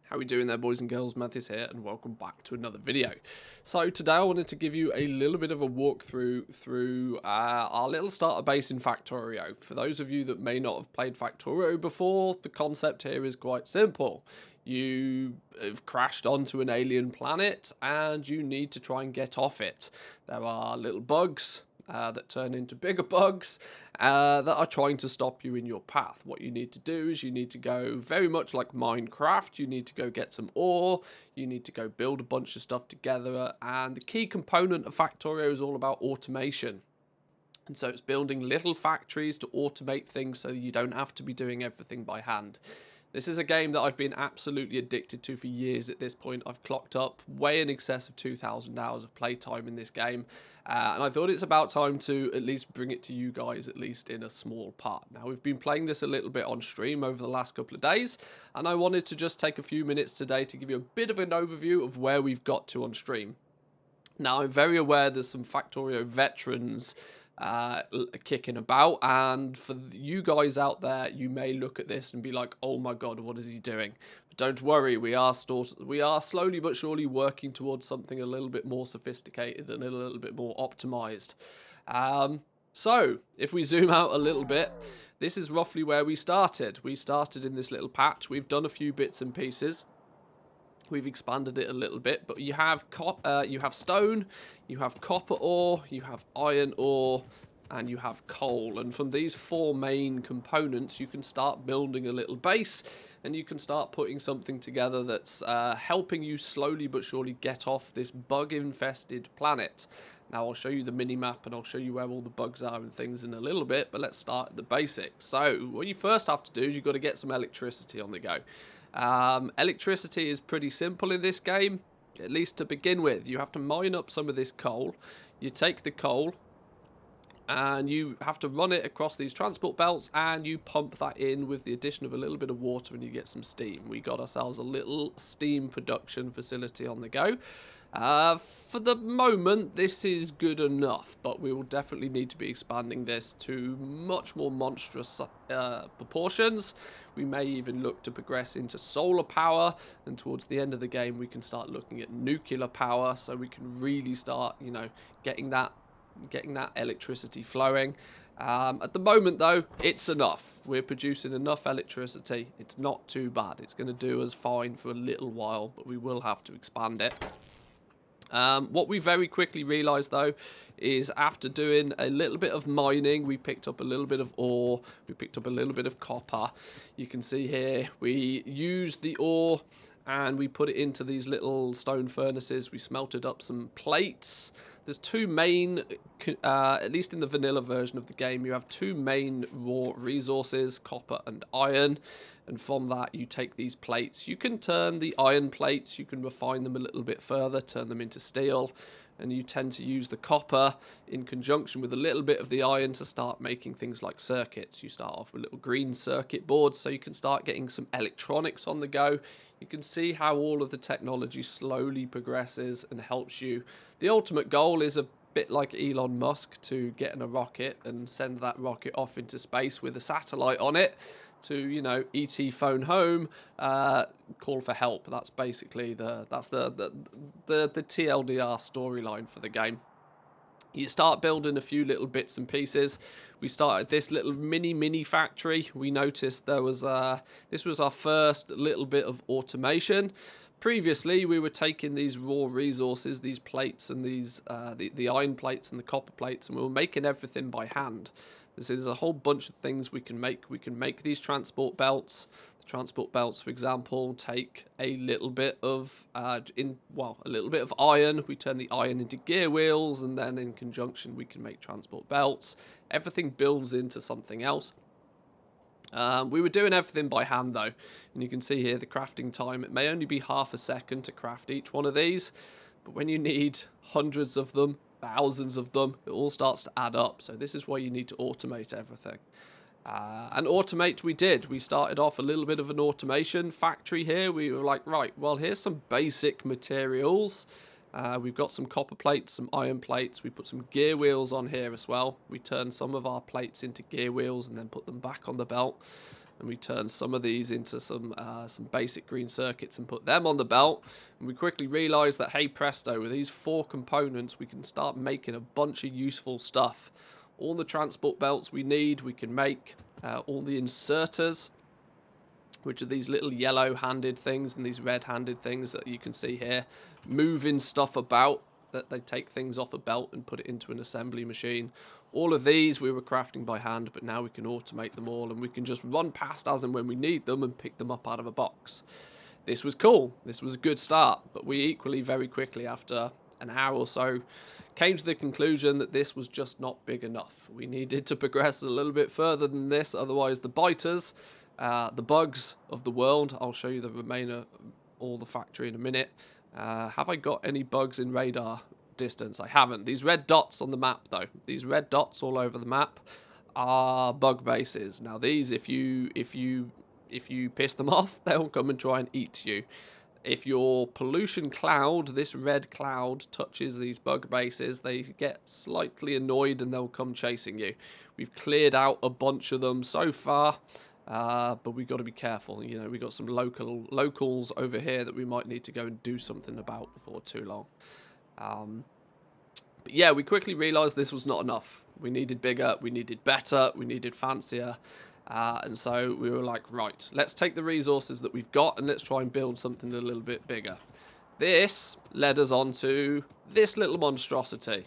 How we doing there, boys and girls? Manthieus here, and welcome back to another video. So today I wanted to give you a little bit of a walkthrough through our little starter base in Factorio. For those of you that may not have played Factorio before, the concept here is quite simple. You have crashed onto an alien planet and you need to try and get off it. There are little bugs that turn into bigger bugs that are trying to stop you in your path. What you need to do is you need to go very much like Minecraft. You need to go get some ore. You need to go build a bunch of stuff together. And the key component of Factorio is all about automation. And so it's building little factories to automate things so you don't have to be doing everything by hand. This is a game that I've been absolutely addicted to for years at this point. I've clocked up way in excess of 2,000 hours of playtime in this game. And I thought it's about time to at least bring it to you guys, at least in a small part. Now, we've been playing this a little bit on stream over the last couple of days. And I wanted to just take a few minutes today to give you a bit of an overview of where we've got to on stream. Now, I'm very aware there's some Factorio veterans kicking about, and for you guys out there, you may look at this and be like, oh my god, what is he doing? But don't worry, we are slowly but surely working towards something a little bit more sophisticated and a little bit more optimized. So if we zoom out a little bit, this is roughly where we started. We started in this little patch. We've done a few bits and pieces. We've expanded it a little bit, but you have stone, you have copper ore, you have iron ore, and you have coal. And from these four main components, you can start building a little base, and you can start putting something together that's helping you slowly but surely get off this bug-infested planet. Now, I'll show you the mini-map, and I'll show you where all the bugs are and things in a little bit, but let's start at the basics. So, what you first have to do is you've got to get some electricity on the go. Electricity is pretty simple in this game, at least to begin with. You have to mine up some of this coal. You take the coal and you have to run it across these transport belts, and you pump that in with the addition of a little bit of water, and you get some steam. We got ourselves a little steam production facility on the go. For the moment, this is good enough, but we will definitely need to be expanding this to much more monstrous proportions. We may even look to progress into solar power, and towards the end of the game, we can start looking at nuclear power, so we can really start, you know, getting that electricity flowing. At the moment, though, it's enough. We're producing enough electricity. It's not too bad. It's going to do us fine for a little while, but we will have to expand it. What we very quickly realised, though, is after doing a little bit of mining, we picked up a little bit of ore, we picked up a little bit of copper. You can see here, we used the ore and we put it into these little stone furnaces. We smelted up some plates. There's two main, at least in the vanilla version of the game, you have two main raw resources, copper and iron. And from that, you take these plates. You can turn the iron plates, you can refine them a little bit further, turn them into steel. And you tend to use the copper in conjunction with a little bit of the iron to start making things like circuits. You start off with little green circuit boards, so you can start getting some electronics on the go. You can see how all of the technology slowly progresses and helps you. The ultimate goal is a bit like Elon Musk, to get in a rocket and send that rocket off into space with a satellite on it, to, you know, ET phone home, call for help. That's basically the TLDR storyline for the game. You start building a few little bits and pieces. We started this little mini factory. We noticed there was this was our first little bit of automation. Previously, we were taking these raw resources, these plates and these the iron plates and the copper plates, and we were making everything by hand. So there's a whole bunch of things we can make. We can make these transport belts. The transport belts, for example, take a little bit of a little bit of iron. We turn the iron into gear wheels, and then in conjunction we can make transport belts. Everything builds into something else. We were doing everything by hand, though, and you can see here the crafting time. It may only be half a second to craft each one of these, but when you need hundreds of them, thousands of them, it all starts to add up. So this is why you need to automate everything. And automate we did. We started off a little bit of an automation factory here. We were like, right, well, here's some basic materials. We've got some copper plates, some iron plates. We put some gear wheels on here as well. We turned some of our plates into gear wheels and then put them back on the belt. and we turn some of these into some basic green circuits and put them on the belt. And we quickly realize that, hey presto, with these 4 components we can start making a bunch of useful stuff. All the transport belts we need we can make, all the inserters, which are these little yellow-handed things and these red-handed things that you can see here, moving stuff about, that they take things off a belt and put it into an assembly machine. All of these we were crafting by hand, but now we can automate them all, and we can just run past as and when we need them and pick them up out of a box. This was cool. This was a good start, but we equally very quickly, after an hour or so, came to the conclusion that this was just not big enough. We needed to progress a little bit further than this, otherwise the biters, the bugs of the world, I'll show you the remainder, all the factory in a minute. Have I got any bugs in radar distance? I haven't. These red dots on the map, though, these red dots all over the map are bug bases. Now these, if you piss them off, they'll come and try and eat you. If your pollution cloud, this red cloud, touches these bug bases, they get slightly annoyed and they'll come chasing you. We've cleared out a bunch of them so far, but we've got to be careful. You know, we've got some locals over here that we might need to go and do something about before too long. But yeah, we quickly realized this was not enough. We needed bigger, we needed better, we needed fancier. And so we were like, right, let's take the resources that we've got and let's try and build something a little bit bigger. This led us on to this little monstrosity.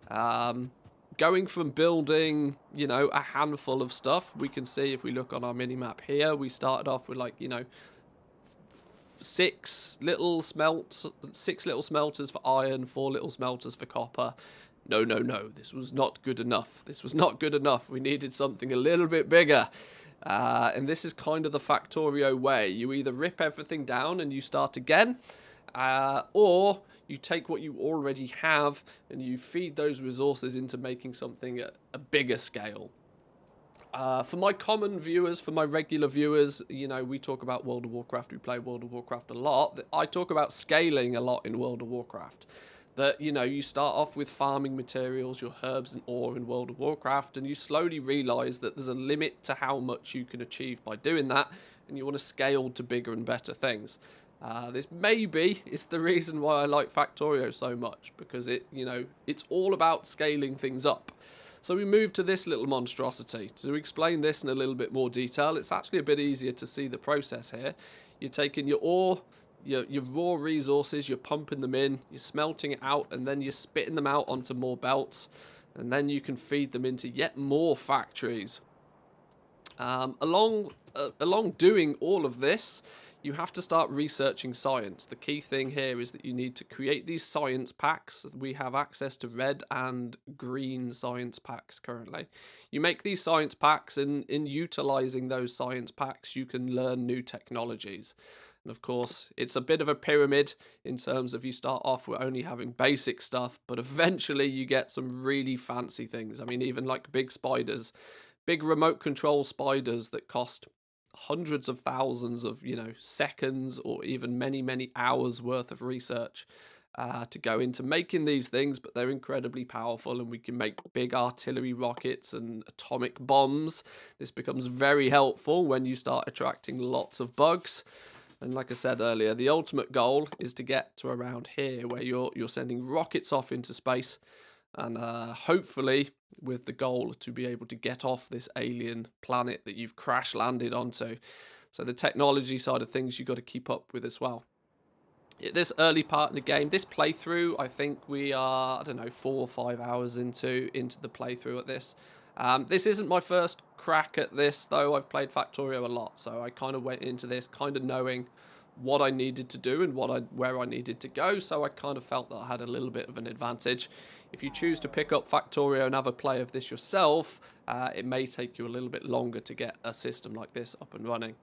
Going from building, you know, a handful of stuff, we can see if we look on our mini-map here, we started off with, like, you know, 6 little smelters for iron, 4 little smelters for copper. No, this was not good enough. This was not good enough. We needed something a little bit bigger. And this is kind of the Factorio way. You either rip everything down and you start again, or you take what you already have and you feed those resources into making something at a bigger scale. For my common viewers, for my regular viewers, you know, we talk about World of Warcraft, we play World of Warcraft a lot. I talk about scaling a lot in World of Warcraft. That, you know, you start off with farming materials, your herbs and ore in World of Warcraft, and you slowly realise that there's a limit to how much you can achieve by doing that, and you want to scale to bigger and better things. This maybe is the reason why I like Factorio so much, because it, you know, it's all about scaling things up. So we moved to this little monstrosity. To explain this in a little bit more detail, it's actually a bit easier to see the process here. You're taking your ore, your raw resources, you're pumping them in, you're smelting it out, and then you're spitting them out onto more belts, and then you can feed them into yet more factories. Along doing all of this, you have to start researching science. The key thing here is that you need to create these science packs. We have access to red and green science packs currently. You make these science packs, and in utilizing those science packs, you can learn new technologies. And of course, it's a bit of a pyramid in terms of you start off with only having basic stuff, but eventually you get some really fancy things. I mean, even like big spiders, big remote control spiders that cost hundreds of thousands of, you know, seconds or even many hours worth of research to go into making these things, but they're incredibly powerful, and we can make big artillery rockets and atomic bombs. This becomes very helpful when you start attracting lots of bugs. And like I said earlier, the ultimate goal is to get to around here where you're sending rockets off into space, and hopefully with the goal to be able to get off this alien planet that you've crash landed onto. So the technology side of things you've got to keep up with as well. At this early part of the game, this playthrough, I think we are, I don't know, 4 or 5 hours into the playthrough at this. This isn't my first crack at this, though. I've played Factorio a lot, so I kind of went into this kind of knowing what I needed to do and where I needed to go, so I kind of felt that I had a little bit of an advantage. If you choose to pick up Factorio and have a play of this yourself, it may take you a little bit longer to get a system like this up and running.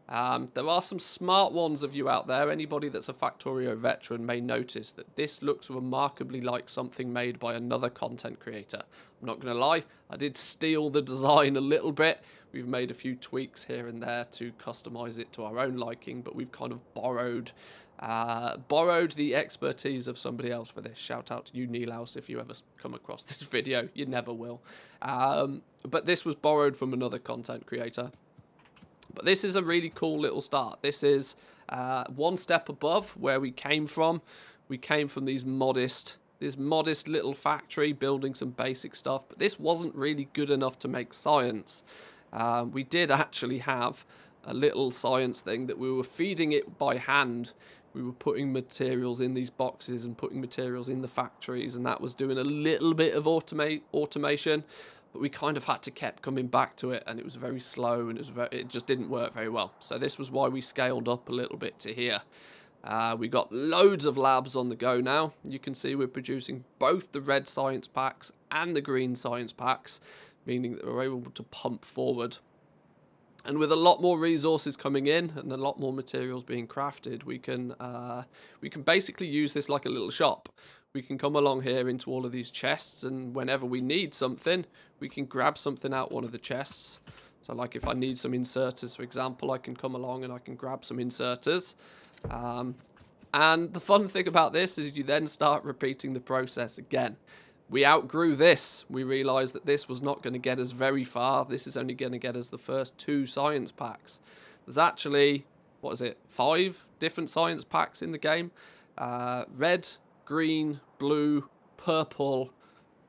There are some smart ones of you out there. Anybody that's a Factorio veteran may notice that this looks remarkably like something made by another content creator. I'm not going to lie, I did steal the design a little bit. We've made a few tweaks here and there to customize it to our own liking, but we've kind of borrowed the expertise of somebody else for this. Shout out to you, Neilhouse, if you ever come across this video. You never will. But this was borrowed from another content creator. But this is a really cool little start. This is one step above where we came from. We came from this modest little factory building some basic stuff, but this wasn't really good enough to make science. We did actually have a little science thing that we were feeding it by hand. We were putting materials in these boxes and putting materials in the factories, and that was doing a little bit of automation, but we kind of had to keep coming back to it, and it was very slow, and it just didn't work very well. So this was why we scaled up a little bit to here. We got loads of labs on the go now. You can see we're producing both the red science packs and the green science packs, meaning that we're able to pump forward. And with a lot more resources coming in and a lot more materials being crafted, we can basically use this like a little shop. We can come along here into all of these chests, and whenever we need something, we can grab something out one of the chests. So like if I need some inserters, for example, I can come along and I can grab some inserters. And the fun thing about this is you then start repeating the process again. We outgrew this. We realised that this was not going to get us very far. This is only going to get us the first 2 science packs. There's actually, 5 different science packs in the game. Red, green, blue, purple,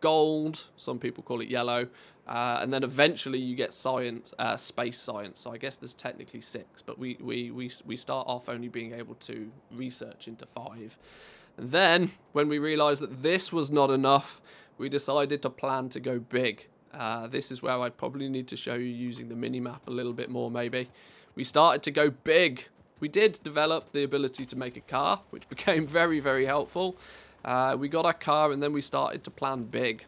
gold. Some people call it yellow. And then eventually you get science, space science. So I guess there's technically 6, but we start off only being able to research into 5. And then, when we realised that this was not enough, we decided to plan to go big. This is where I probably need to show you using the mini-map a little bit more, maybe. We started to go big. We did develop the ability to make a car, which became very, very helpful. We got our car, and then we started to plan big.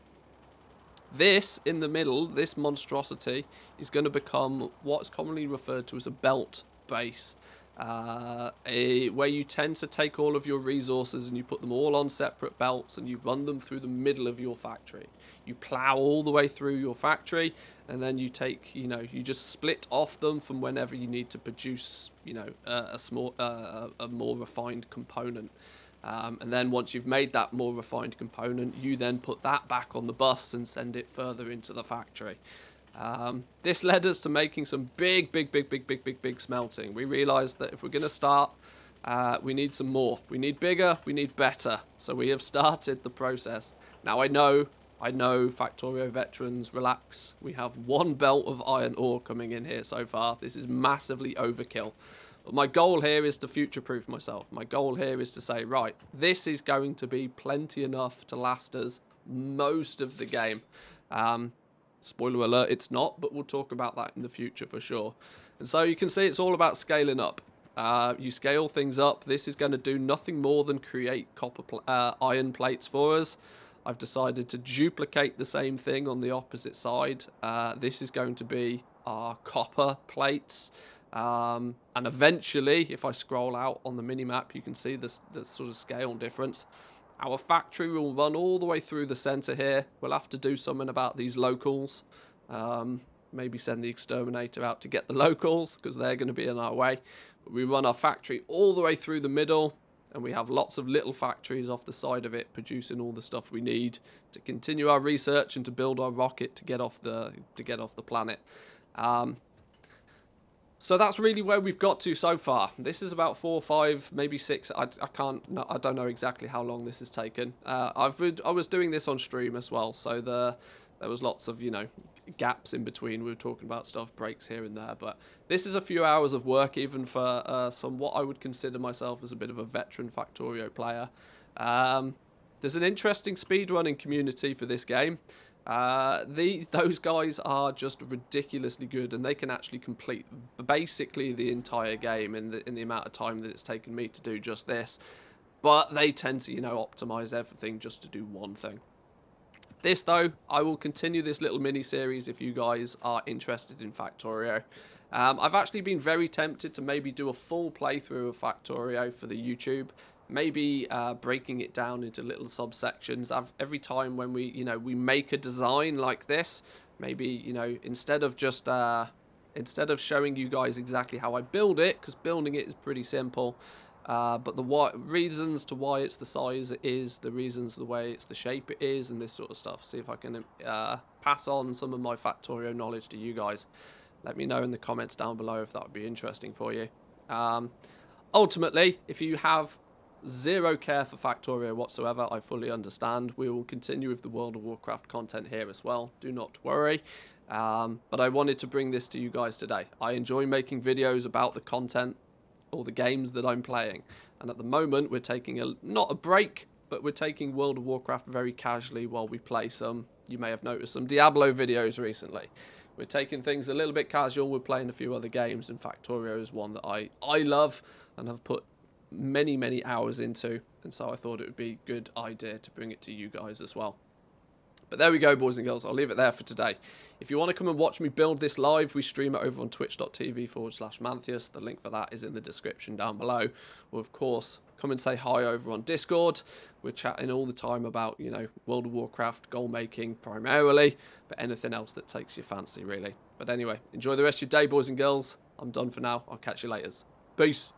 This, in the middle, this monstrosity, is going to become what's commonly referred to as a belt base. Where you tend to take all of your resources and you put them all on separate belts and you run them through the middle of your factory. You plow all the way through your factory, and then you take, you just split off them from whenever you need to produce, a more refined component. And then once you've made that more refined component, you then put that back on the bus and send it further into the factory. This led us to making some big smelting. We realized that if we're going to start, we need some more. We need bigger, we need better. So we have started the process. Now I know, Factorio veterans, relax. We have 1 belt of iron ore coming in here so far. This is massively overkill. But my goal here is to future-proof myself. My goal here is to say, right, this is going to be plenty enough to last us most of the game. Spoiler alert, it's not, but we'll talk about that in the future for sure. And so you can see it's all about scaling up. You scale things up. This is going to do nothing more than create iron plates for us. I've decided to duplicate the same thing on the opposite side. This is going to be our copper plates. And eventually, if I scroll out on the minimap, you can see the sort of scale difference. Our factory will run all the way through the centre here. We'll have to do something about these locals. Maybe send the exterminator out to get the locals, because they're going to be in our way. But we run our factory all the way through the middle, and we have lots of little factories off the side of it producing all the stuff we need to continue our research and to build our rocket to get off the planet. So that's really where we've got to so far. This is about 4, 5, maybe 6. I don't know exactly how long this has taken. I was doing this on stream as well, so there was lots of gaps in between. We were talking about stuff, breaks here and there, but this is a few hours of work, even for what I would consider myself as a bit of a veteran Factorio player. There's an interesting speedrunning community for this game. Those guys are just ridiculously good, and they can actually complete basically the entire game in the amount of time that it's taken me to do just this. But they tend to, optimize everything just to do one thing. This, though, I will continue this little mini-series if you guys are interested in Factorio. I've actually been very tempted to maybe do a full playthrough of Factorio for the YouTube. Maybe breaking it down into little subsections. Every time when we make a design like this, maybe, instead of showing you guys exactly how I build it, because building it is pretty simple, but the reasons to why it's the size it is, the reasons the way it's the shape it is, and this sort of stuff. See if I can pass on some of my Factorio knowledge to you guys. Let me know in the comments down below if that would be interesting for you. Ultimately, if you have zero care for Factorio whatsoever, I fully understand. We will continue with the World of Warcraft content here as well. Do not worry. But I wanted to bring this to you guys today. I enjoy making videos about the content or the games that I'm playing. And at the moment, we're taking not a break, but we're taking World of Warcraft very casually while we play some, you may have noticed, some Diablo videos recently. We're taking things a little bit casual. We're playing a few other games, and Factorio is one that I love and have put many hours into, and so I thought it would be a good idea to bring it to you guys as well. But there we go, boys and girls. I'll leave it there for today. If you want to come and watch me build this live, we stream it over on twitch.tv/Manthieus. The link for that is in the description down below. Or, of course, come and say hi over on Discord. We're chatting all the time about, you know, World of Warcraft, goal making primarily, but anything else that takes your fancy, really. But anyway, enjoy the rest of your day, boys and girls. I'm done for now. I'll catch you later. Peace.